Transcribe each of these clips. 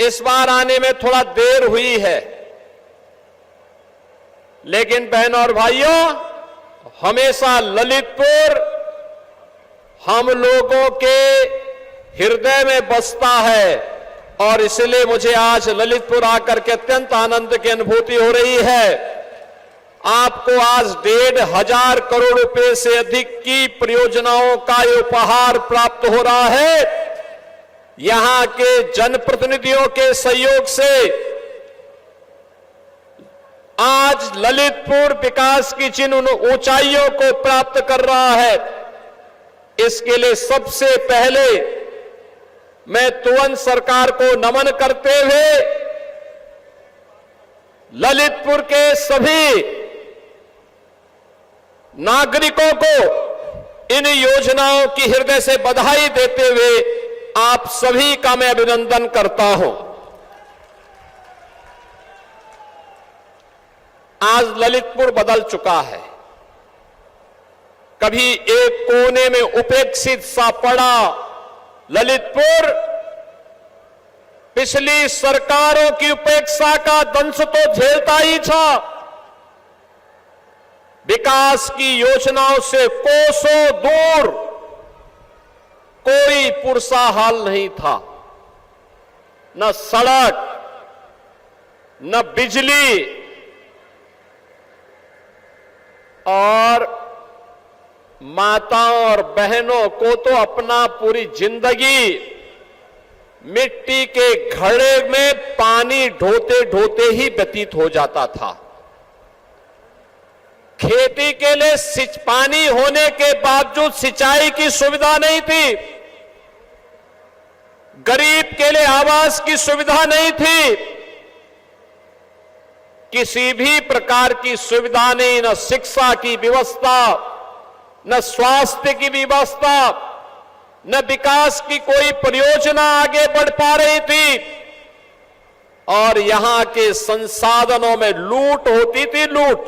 इस बार आने में थोड़ा देर हुई है, लेकिन बहनों और भाइयों, हमेशा ललितपुर हम लोगों के हृदय में बसता है और इसलिए मुझे आज ललितपुर आकर के अत्यंत आनंद की अनुभूति हो रही है। आपको आज 1,500 करोड़ रुपए से अधिक की परियोजनाओं का ये उपहार प्राप्त हो रहा है। यहां के जनप्रतिनिधियों के सहयोग से आज ललितपुर विकास की जिन ऊंचाइयों को प्राप्त कर रहा है, इसके लिए सबसे पहले मैं तुरंत सरकार को नमन करते हुए ललितपुर के सभी नागरिकों को इन योजनाओं की हृदय से बधाई देते हुए आप सभी का मैं अभिनंदन करता हूं। आज ललितपुर बदल चुका है। कभी एक कोने में उपेक्षित सा पड़ा ललितपुर पिछली सरकारों की उपेक्षा का दंश तो झेलता ही था। विकास की योजनाओं से कोसों दूर कोई पुरसा हाल नहीं था, न सड़क, न बिजली, और माताओं और बहनों को तो अपना पूरी जिंदगी मिट्टी के घड़े में पानी ढोते ढोते ही व्यतीत हो जाता था। खेती के लिए पानी होने के बावजूद सिंचाई की सुविधा नहीं थी, गरीब के लिए आवास की सुविधा नहीं थी, किसी भी प्रकार की सुविधा नहीं, न शिक्षा की व्यवस्था, न स्वास्थ्य की व्यवस्था, न विकास की कोई परियोजना आगे बढ़ पा रही थी, और यहां के संसाधनों में लूट होती थी। लूट,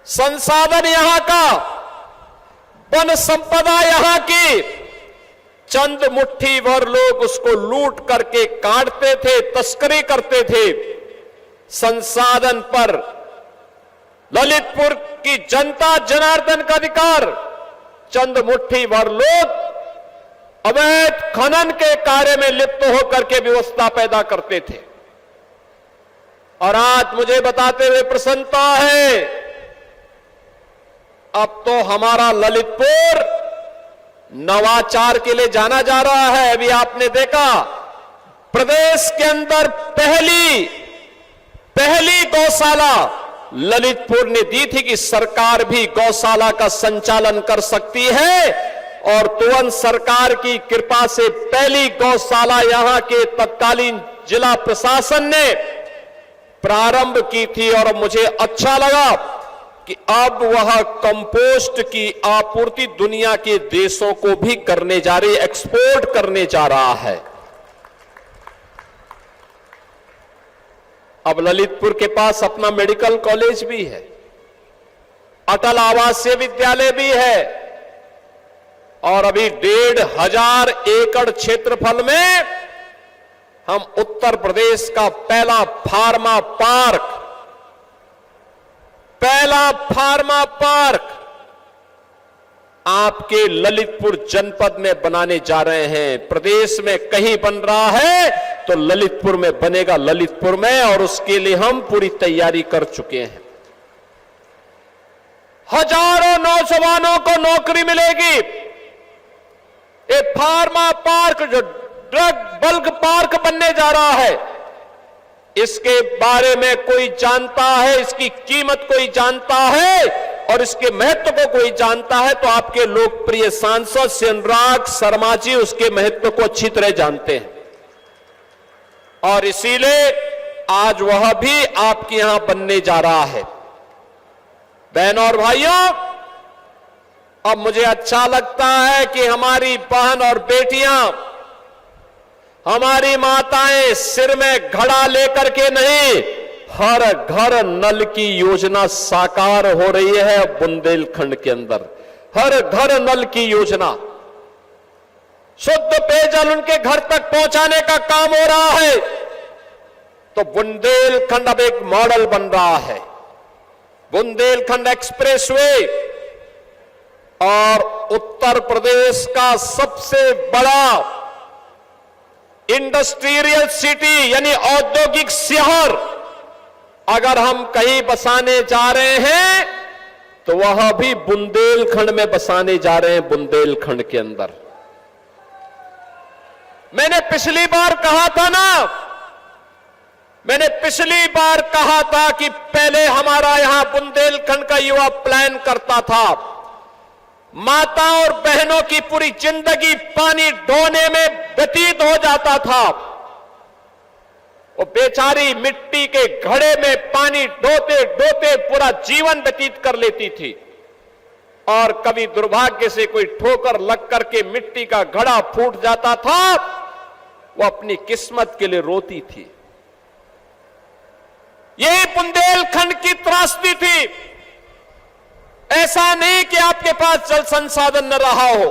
संसाधन यहां का, वन संपदा यहां की, चंद मुट्ठी भर लोग उसको लूट करके काटते थे, तस्करी करते थे। संसाधन पर ललितपुर की जनता जनार्दन का अधिकार, चंद मुट्ठी भर लोग अवैध खनन के कार्य में लिप्त होकर के व्यवस्था पैदा करते थे। और आज मुझे बताते हुए प्रसन्नता है, अब तो हमारा ललितपुर नवाचार के लिए जाना जा रहा है। अभी आपने देखा, प्रदेश के अंदर पहली गौशाला ललितपुर ने दी थी कि सरकार भी गौशाला का संचालन कर सकती है, और तुरंत सरकार की कृपा से पहली गौशाला यहां के तत्कालीन जिला प्रशासन ने प्रारंभ की थी। और मुझे अच्छा लगा कि अब वह कंपोस्ट की आपूर्ति दुनिया के देशों को भी करने जा रही, एक्सपोर्ट करने जा रहा है। अब ललितपुर के पास अपना मेडिकल कॉलेज भी है, अटल आवासीय विद्यालय भी है, और अभी 1,500 एकड़ क्षेत्रफल में हम उत्तर प्रदेश का पहला फार्मा पार्क आपके ललितपुर जनपद में बनाने जा रहे हैं। प्रदेश में कहीं बन रहा है तो ललितपुर में बनेगा, ललितपुर में, और उसके लिए हम पूरी तैयारी कर चुके हैं। हजारों नौजवानों को नौकरी मिलेगी। एक फार्मा पार्क जो ड्रग बल्क पार्क बनने जा रहा है, इसके बारे में कोई जानता है, इसकी कीमत कोई जानता है और इसके महत्व को कोई जानता है तो आपके लोकप्रिय सांसद श्री अनुराग शर्मा जी उसके महत्व को अच्छी तरह जानते हैं, और इसीलिए आज वह भी आपके यहां बनने जा रहा है। बहनों और भाइयों, अब मुझे अच्छा लगता है कि हमारी बहन और बेटियां, हमारी माताएं सिर में घड़ा लेकर के नहीं, हर घर नल की योजना साकार हो रही है बुंदेलखंड के अंदर। हर घर नल की योजना, शुद्ध पेयजल पेयजल उनके घर तक पहुंचाने का काम हो रहा है। तो बुंदेलखंड अब एक मॉडल बन रहा है। बुंदेलखंड एक्सप्रेसवे और उत्तर प्रदेश का सबसे बड़ा इंडस्ट्रियल सिटी यानी औद्योगिक शहर अगर हम कहीं बसाने जा रहे हैं तो वह भी बुंदेलखंड में बसाने जा रहे हैं। बुंदेलखंड के अंदर मैंने पिछली बार कहा था कि पहले हमारा यहां बुंदेलखंड का युवा प्लान करता था। माता और बहनों की पूरी जिंदगी पानी ढोने में व्यतीत हो जाता था। वो बेचारी मिट्टी के घड़े में पानी ढोते ढोते पूरा जीवन व्यतीत कर लेती थी और कभी दुर्भाग्य से कोई ठोकर लग करके मिट्टी का घड़ा फूट जाता था, वो अपनी किस्मत के लिए रोती थी। ये बुंदेलखंड की त्रासदी थी। ऐसा नहीं कि आपके पास जल संसाधन न रहा हो,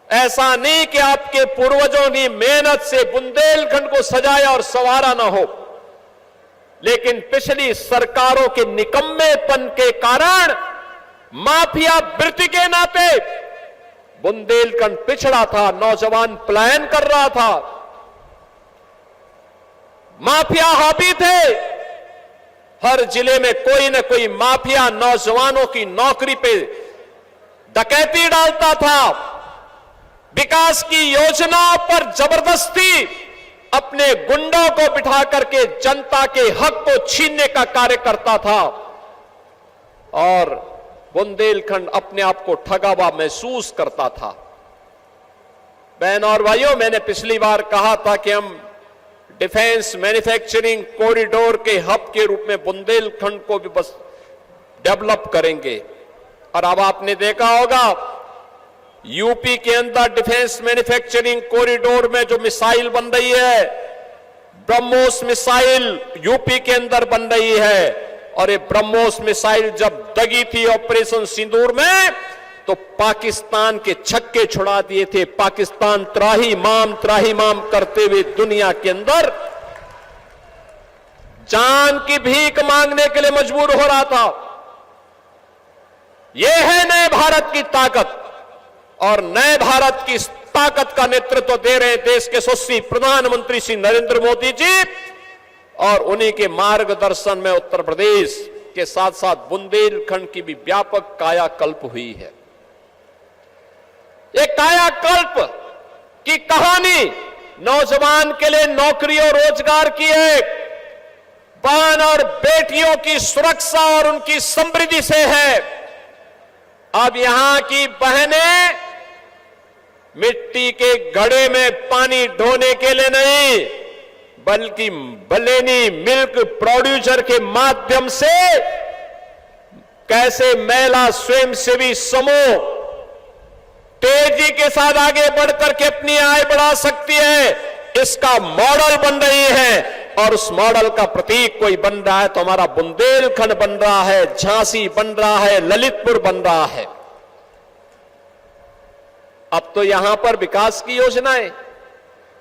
ऐसा नहीं कि आपके पूर्वजों ने मेहनत से बुंदेलखंड को सजाया और संवारा न हो, लेकिन पिछली सरकारों के निकम्मेपन के कारण माफिया वृत्ति के नाते बुंदेलखंड पिछड़ा था। नौजवान पलायन कर रहा था, माफिया हावी थे। हर जिले में कोई न कोई माफिया नौजवानों की नौकरी पे डकैती डालता था। विकास की योजनाओं पर जबरदस्ती अपने गुंडों को बिठा करके जनता के हक को छीनने का कार्य करता था और बुंदेलखंड अपने आप को ठगा हुआ महसूस करता था। बहन और भाइयों, मैंने पिछली बार कहा था कि हम डिफेंस मैन्युफैक्चरिंग कॉरिडोर के हब के रूप में बुंदेलखंड को भी बस डेवलप करेंगे। और अब आपने देखा होगा यूपी के अंदर डिफेंस मैन्युफैक्चरिंग कॉरिडोर में जो मिसाइल बन रही है, ब्रह्मोस मिसाइल यूपी के अंदर बन रही है। और ये ब्रह्मोस मिसाइल जब दगी थी ऑपरेशन सिंदूर में तो पाकिस्तान के छक्के छुड़ा दिए थे। पाकिस्तान त्राही माम करते हुए दुनिया के अंदर जान की भीख मांगने के लिए मजबूर हो रहा था। यह है नए भारत की ताकत और नए भारत की ताकत का नेतृत्व दे रहे हैं देश के यशस्वी प्रधानमंत्री श्री नरेंद्र मोदी जी और उन्हीं के मार्गदर्शन में उत्तर प्रदेश के साथ साथ बुंदेलखंड की भी व्यापक कायाकल्प हुई है। एक कायाकल्प की कहानी नौजवान के लिए नौकरी और रोजगार की है, बहन और बेटियों की सुरक्षा और उनकी समृद्धि से है। अब यहां की बहनें मिट्टी के घड़े में पानी ढोने के लिए नहीं बल्कि बलेनी मिल्क प्रोड्यूसर के माध्यम से कैसे महिला स्वयंसेवी समूह तेजी के साथ आगे बढ़कर के अपनी आय बढ़ा सकती है, इसका मॉडल बन रही है। और उस मॉडल का प्रतीक कोई बन रहा है तो हमारा बुंदेलखंड बन रहा है, झांसी बन रहा है, ललितपुर बन रहा है। अब तो यहां पर विकास की योजनाएं,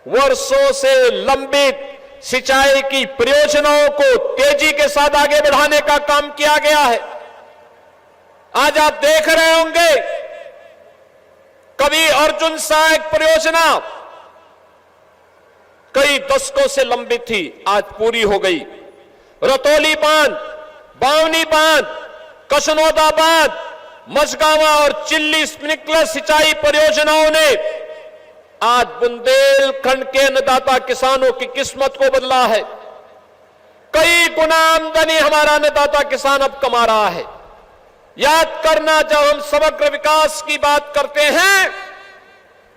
वर्षों से लंबित सिंचाई की परियोजनाओं को तेजी के साथ आगे बढ़ाने का काम किया गया है। आज आप देख रहे होंगे कभी अर्जुन सहायक परियोजना कई दशकों से लंबित थी, आज पूरी हो गई। रतौली बांध, बावनी बांध, कसनौदा बांध, मझगावा और चिल्ली स्प्रिंकलर सिंचाई परियोजनाओं ने आज बुंदेलखंड के अन्नदाता किसानों की किस्मत को बदला है। कई गुना आमदनी हमारा अन्नदाता किसान अब कमा रहा है। याद करना, जब हम समग्र विकास की बात करते हैं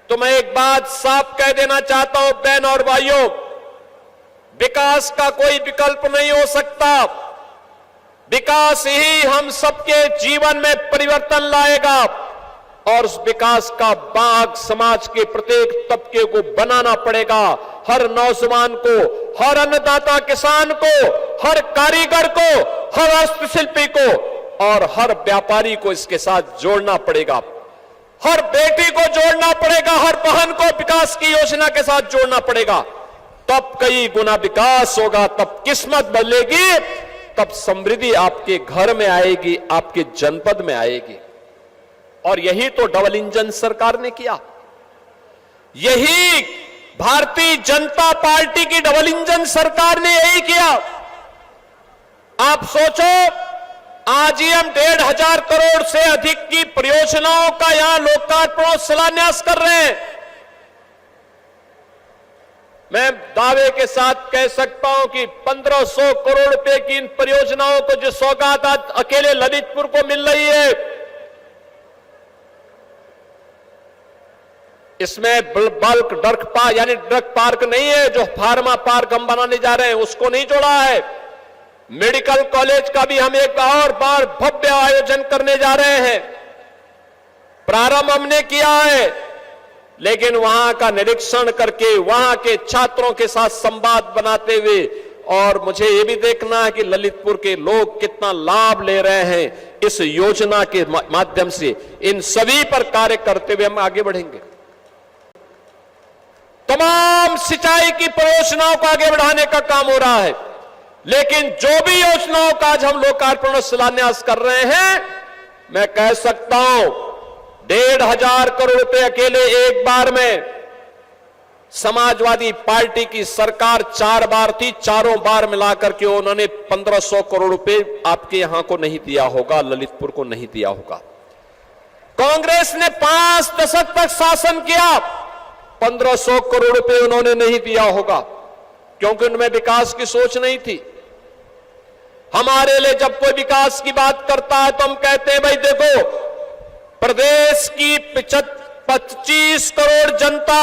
तो मैं एक बात साफ कह देना चाहता हूं बहन और भाइयों, विकास का कोई विकल्प नहीं हो सकता। विकास ही हम सबके जीवन में परिवर्तन लाएगा और उस विकास का भाग समाज के प्रत्येक तबके को बनाना पड़ेगा। हर नौजवान को, हर अन्नदाता किसान को, हर कारीगर को, हर हस्तशिल्पी को और हर व्यापारी को इसके साथ जोड़ना पड़ेगा। हर बेटी को जोड़ना पड़ेगा, हर बहन को विकास की योजना के साथ जोड़ना पड़ेगा। तब कई गुना विकास होगा, तब किस्मत बदलेगी, तब समृद्धि आपके घर में आएगी, आपके जनपद में आएगी। और यही तो डबल इंजन सरकार ने किया। यही भारतीय जनता पार्टी की डबल इंजन सरकार ने यही किया। आप सोचो, आज ही हम 1,500 करोड़ से अधिक की परियोजनाओं का यहां लोकार्पण और शिलान्यास कर रहे हैं। मैं दावे के साथ कह सकता हूं कि 1,500 करोड़ रुपए की इन परियोजनाओं को जो सौगात आज अकेले ललितपुर को मिल रही है, इसमें बल्क ड्रग पार्क यानी ड्रग पार्क नहीं है जो फार्मा पार्क हम बनाने जा रहे हैं, उसको नहीं जोड़ा है। मेडिकल कॉलेज का भी हम एक और बार भव्य आयोजन करने जा रहे हैं। प्रारंभ हमने किया है, लेकिन वहां का निरीक्षण करके वहां के छात्रों के साथ संवाद बनाते हुए, और मुझे यह भी देखना है कि ललितपुर के लोग कितना लाभ ले रहे हैं इस योजना के माध्यम से। इन सभी पर कार्य करते हुए हम आगे बढ़ेंगे। तमाम सिंचाई की परियोजनाओं को आगे बढ़ाने का काम हो रहा है, लेकिन जो भी योजनाओं का आज हम लोकार्पण और शिलान्यास कर रहे हैं, मैं कह सकता हूं 1,500 करोड़ रुपए अकेले एक बार में समाजवादी पार्टी की सरकार 4 बार थी, चारों बार मिलाकर के उन्होंने 1,500 करोड़ रुपए आपके यहां को नहीं दिया होगा, ललितपुर को नहीं दिया होगा। कांग्रेस ने 5 दशक तक शासन किया, 1,500 करोड़ रुपए उन्होंने नहीं दिया होगा, क्योंकि उनमें विकास की सोच नहीं थी। हमारे लिए जब कोई विकास की बात करता है तो हम कहते हैं भाई देखो, प्रदेश की 25 करोड़ जनता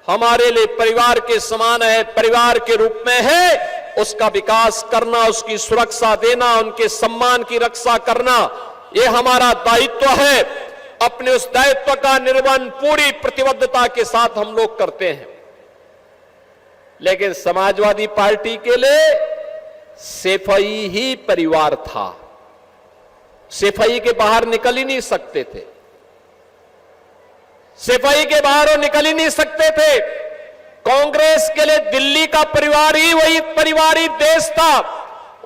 हमारे लिए परिवार के समान है, परिवार के रूप में है। उसका विकास करना, उसकी सुरक्षा देना, उनके सम्मान की रक्षा करना, यह हमारा दायित्व है। अपने उस दायित्व का निर्वहन पूरी प्रतिबद्धता के साथ हम लोग करते हैं। लेकिन समाजवादी पार्टी के लिए सेफई ही परिवार था। सेफई के बाहर निकल ही नहीं सकते थे, सेफई के बाहर वो निकल ही नहीं सकते थे। कांग्रेस के लिए दिल्ली का परिवार ही वही परिवारी देश था,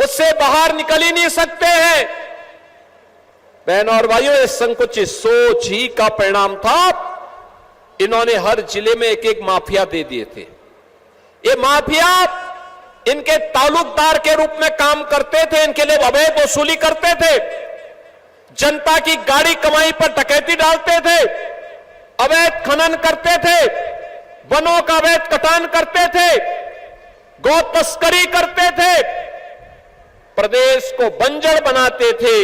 उससे बाहर निकल ही नहीं सकते हैं। बहनों और भाइयों, ये संकुचित सोच ही का परिणाम था। इन्होंने हर जिले में एक एक माफिया दे दिए थे। ये माफिया इनके ताल्लुकदार के रूप में काम करते थे, इनके लिए अवैध वसूली करते थे, जनता की गाड़ी कमाई पर डकैती डालते थे, अवैध खनन करते थे, वनों का अवैध कटान करते थे, गौ तस्करी करते थे, प्रदेश को बंजर बनाते थे।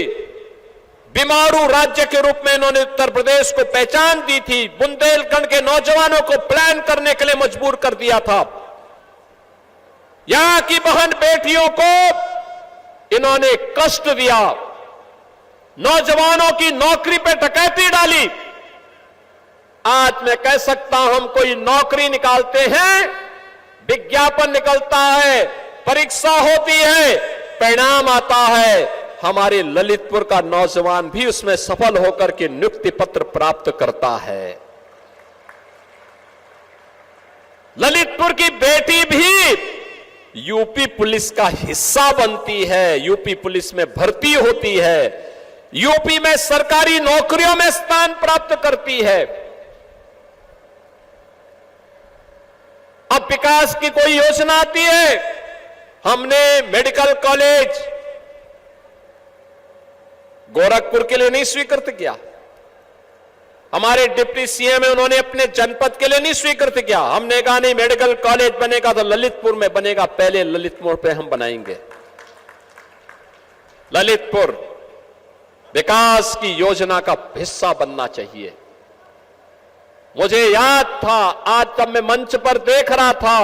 बीमारू राज्य के रूप में इन्होंने उत्तर प्रदेश को पहचान दी थी। बुंदेलखंड के नौजवानों को प्लान करने के लिए मजबूर कर दिया था। यहां की बहन बेटियों को इन्होंने कष्ट दिया, नौजवानों की नौकरी पे डकैती डाली। आज मैं कह सकता हूं, हम कोई नौकरी निकालते हैं, विज्ञापन निकलता है, परीक्षा होती है, परिणाम आता है, हमारे ललितपुर का नौजवान भी उसमें सफल होकर के नियुक्ति पत्र प्राप्त करता है। ललितपुर की बेटी भी यूपी पुलिस का हिस्सा बनती है, यूपी पुलिस में भर्ती होती है, यूपी में सरकारी नौकरियों में स्थान प्राप्त करती है। अब विकास की कोई योजना आती है, हमने मेडिकल कॉलेज गोरखपुर के लिए नहीं स्वीकृत किया, हमारे डिप्टी सीएम है उन्होंने अपने जनपद के लिए नहीं स्वीकृत किया। हमने कहा नहीं, मेडिकल कॉलेज बनेगा तो ललितपुर में बनेगा, पहले ललितपुर पे हम बनाएंगे। ललितपुर विकास की योजना का हिस्सा बनना चाहिए। मुझे याद था, आज जब मैं मंच पर देख रहा था,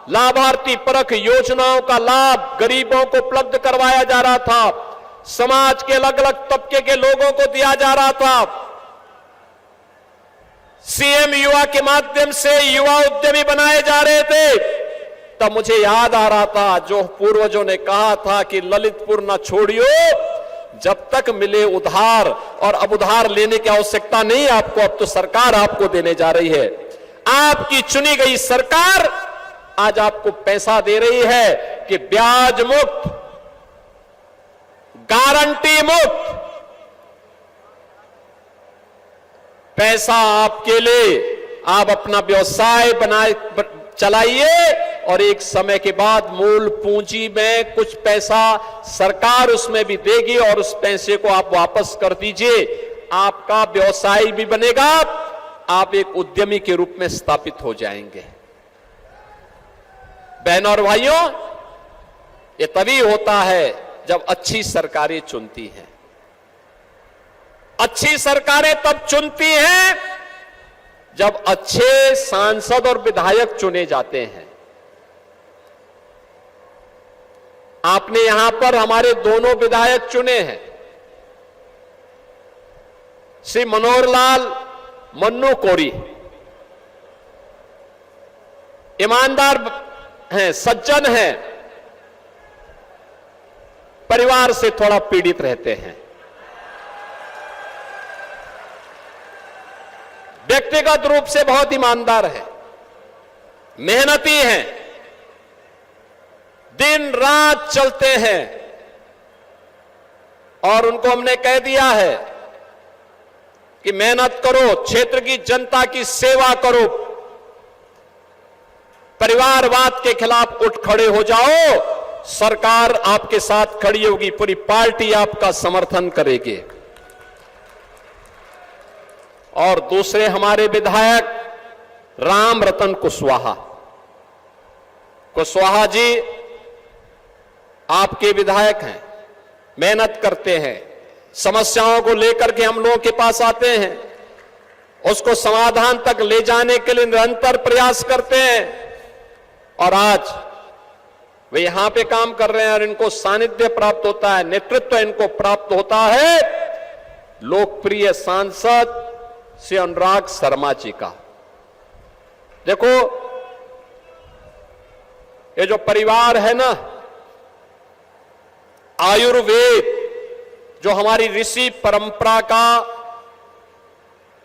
लाभार्थी परख योजनाओं का लाभ गरीबों को उपलब्ध करवाया जा रहा था, समाज के अलग अलग तबके के लोगों को दिया जा रहा था। सीएम युवा के माध्यम से युवा उद्यमी बनाए जा रहे थे। तब मुझे याद आ रहा था जो पूर्वजों ने कहा था कि ललितपुर ना छोड़ियो, जब तक मिले उधार, और अब उधार लेने की आवश्यकता नहीं है आपको, अब तो सरकार आपको देने जा रही है। आपकी चुनी गई सरकार आज आपको पैसा दे रही है कि ब्याज मुक्त, गारंटी मुक्त पैसा आपके लिए, आप अपना व्यवसाय बनाए चलाइए, और एक समय के बाद मूल पूंजी में कुछ पैसा सरकार उसमें भी देगी और उस पैसे को आप वापस कर दीजिए। आपका व्यवसाय भी बनेगा, आप एक उद्यमी के रूप में स्थापित हो जाएंगे। बहनों और भाइयों, ये तभी होता है जब अच्छी सरकारें चुनती हैं। अच्छी सरकारें तब चुनती हैं जब अच्छे सांसद और विधायक चुने जाते हैं। आपने यहां पर हमारे दोनों विधायक चुने हैं, श्री मनोहर लाल मन्नू कोरी, ईमानदार हैं, सज्जन हैं, परिवार से थोड़ा पीड़ित रहते हैं, व्यक्तिगत रूप से बहुत ईमानदार है, मेहनती हैं, दिन रात चलते हैं, और उनको हमने कह दिया है कि मेहनत करो, क्षेत्र की जनता की सेवा करो, परिवारवाद के खिलाफ उठ खड़े हो जाओ, सरकार आपके साथ खड़ी होगी, पूरी पार्टी आपका समर्थन करेगी। और दूसरे हमारे विधायक राम रतन कुशवाहा जी आपके विधायक हैं, मेहनत करते हैं, समस्याओं को लेकर के हम लोगों के पास आते हैं, उसको समाधान तक ले जाने के लिए निरंतर प्रयास करते हैं, और आज वे यहां पे काम कर रहे हैं और इनको सानिध्य प्राप्त होता है, नेतृत्व इनको प्राप्त होता है लोकप्रिय सांसद श्री अनुराग शर्मा जी का। देखो, ये जो परिवार है ना, आयुर्वेद जो हमारी ऋषि परंपरा का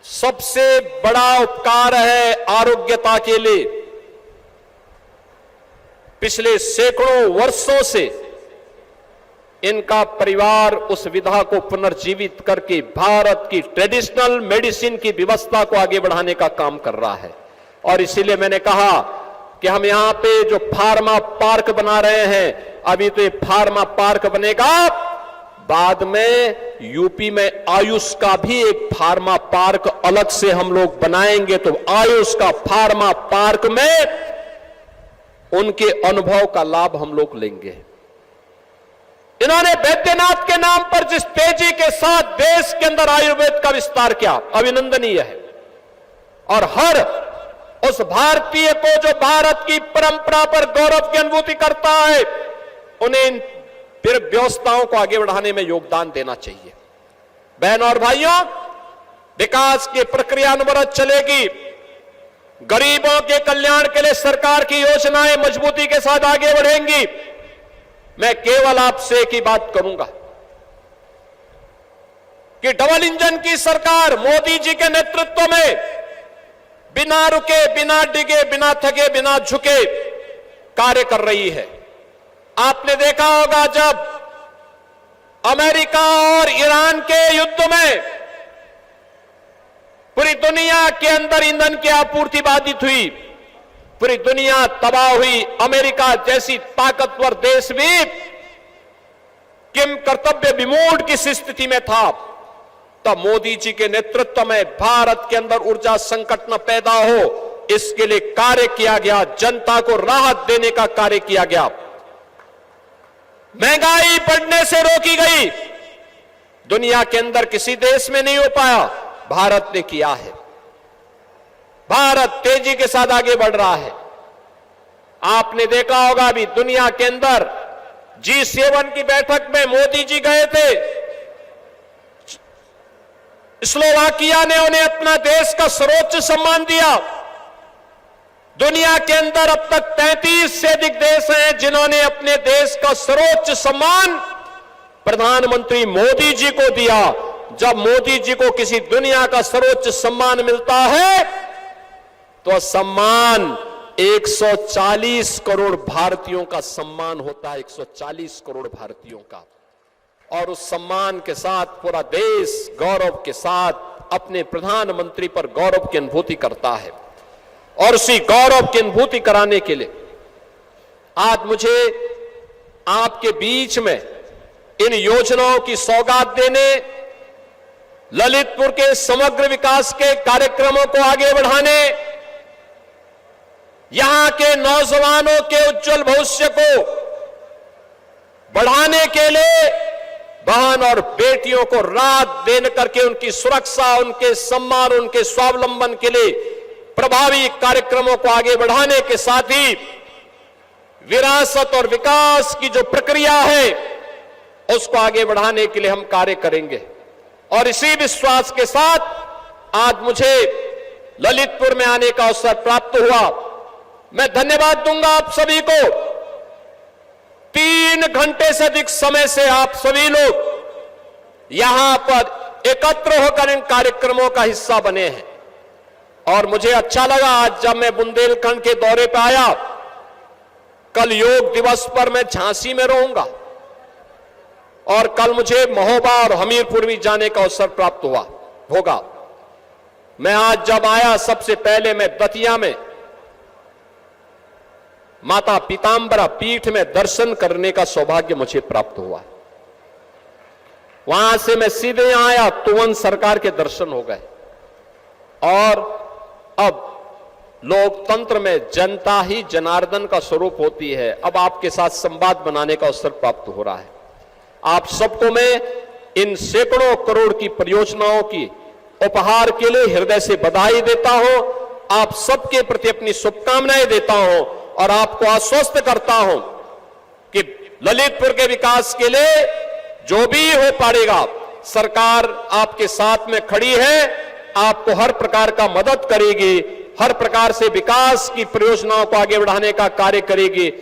सबसे बड़ा उपकार है आरोग्यता के लिए, पिछले सैकड़ों वर्षों से इनका परिवार उस विधा को पुनर्जीवित करके भारत की ट्रेडिशनल मेडिसिन की व्यवस्था को आगे बढ़ाने का काम कर रहा है। और इसीलिए मैंने कहा कि हम यहां पे जो फार्मा पार्क बना रहे हैं, अभी तो ये फार्मा पार्क बनेगा, बाद में यूपी में आयुष का भी एक फार्मा पार्क अलग से हम लोग बनाएंगे, तो आयुष का फार्मा पार्क में उनके अनुभव का लाभ हम लोग लेंगे। इन्होंने बैद्यनाथ के नाम पर जिस तेजी के साथ देश के अंदर आयुर्वेद का विस्तार किया, अभिनंदनीय है। और हर उस भारतीय को जो भारत की परंपरा पर गौरव की अनुभूति करता है, उन्हें इन व्यवस्थाओं को आगे बढ़ाने में योगदान देना चाहिए। बहनों और भाइयों, विकास की प्रक्रिया अनवरत चलेगी। गरीबों के कल्याण के लिए सरकार की योजनाएं मजबूती के साथ आगे बढ़ेंगी। मैं केवल आपसे एक ही बात करूंगा कि डबल इंजन की सरकार मोदी जी के नेतृत्व में बिना रुके, बिना डिगे, बिना थके, बिना झुके कार्य कर रही है। आपने देखा होगा जब अमेरिका और ईरान के युद्ध में पूरी दुनिया के अंदर ईंधन की आपूर्ति बाधित हुई, पूरी दुनिया तबाह हुई, अमेरिका जैसी ताकतवर देश भी किम कर्तव्य विमूढ़ की स्थिति में था, तब मोदी जी के नेतृत्व में भारत के अंदर ऊर्जा संकट न पैदा हो, इसके लिए कार्य किया गया, जनता को राहत देने का कार्य किया गया। महंगाई बढ़ने से रोकी गई, दुनिया के अंदर किसी देश में नहीं हो पाया, भारत ने किया है। भारत तेजी के साथ आगे बढ़ रहा है। आपने देखा होगा अभी दुनिया के अंदर G7 की बैठक में मोदी जी गए थे, स्लोवाकिया ने उन्हें अपना देश का सर्वोच्च सम्मान दिया। दुनिया के अंदर अब तक 33 से अधिक देश हैं जिन्होंने अपने देश का सर्वोच्च सम्मान प्रधानमंत्री मोदी जी को दिया। जब मोदी जी को किसी दुनिया का सर्वोच्च सम्मान मिलता है तो सम्मान 140 करोड़ भारतीयों का सम्मान होता है, 140 करोड़ भारतीयों का। और उस सम्मान के साथ पूरा देश गौरव के साथ अपने प्रधानमंत्री पर गौरव की अनुभूति करता है। और उसी गौरव की अनुभूति कराने के लिए आज मुझे आपके बीच में इन योजनाओं की सौगात देने, ललितपुर के समग्र विकास के कार्यक्रमों को आगे बढ़ाने, यहां के नौजवानों के उज्जवल भविष्य को बढ़ाने के लिए बहन और बेटियों को रात दिन करके उनकी सुरक्षा, उनके सम्मान, उनके स्वावलंबन के लिए प्रभावी कार्यक्रमों को आगे बढ़ाने के साथ ही विरासत और विकास की जो प्रक्रिया है उसको आगे बढ़ाने के लिए हम कार्य करेंगे। और इसी विश्वास के साथ आज मुझे ललितपुर में आने का अवसर प्राप्त हुआ। मैं धन्यवाद दूंगा आप सभी को। 3 घंटे से अधिक समय से आप सभी लोग यहां पर एकत्र होकर इन कार्यक्रमों का हिस्सा बने हैं। और मुझे अच्छा लगा आज जब मैं बुंदेलखंड के दौरे पर आया, कल योग दिवस पर मैं झांसी में रहूंगा और कल मुझे महोबा और हमीरपुर भी जाने का अवसर प्राप्त होगा। मैं आज जब आया सबसे पहले मैं दतिया में माता पीतांबरा पीठ में दर्शन करने का सौभाग्य मुझे प्राप्त हुआ। वहां से मैं सीधे यहां आया, तुवन सरकार के दर्शन हो गए। और अब लोकतंत्र में जनता ही जनार्दन का स्वरूप होती है। अब आपके साथ संवाद बनाने का अवसर प्राप्त हो रहा है। आप सबको मैं इन सैकड़ों करोड़ की परियोजनाओं की उपहार के लिए हृदय से बधाई देता हूं। आप सबके प्रति अपनी शुभकामनाएं देता हूं और आपको आश्वस्त करता हूं कि ललितपुर के विकास के लिए जो भी हो पाएगा, सरकार आपके साथ में खड़ी है, आपको हर प्रकार का मदद करेगी, हर प्रकार से विकास की परियोजनाओं को आगे बढ़ाने का कार्य करेगी।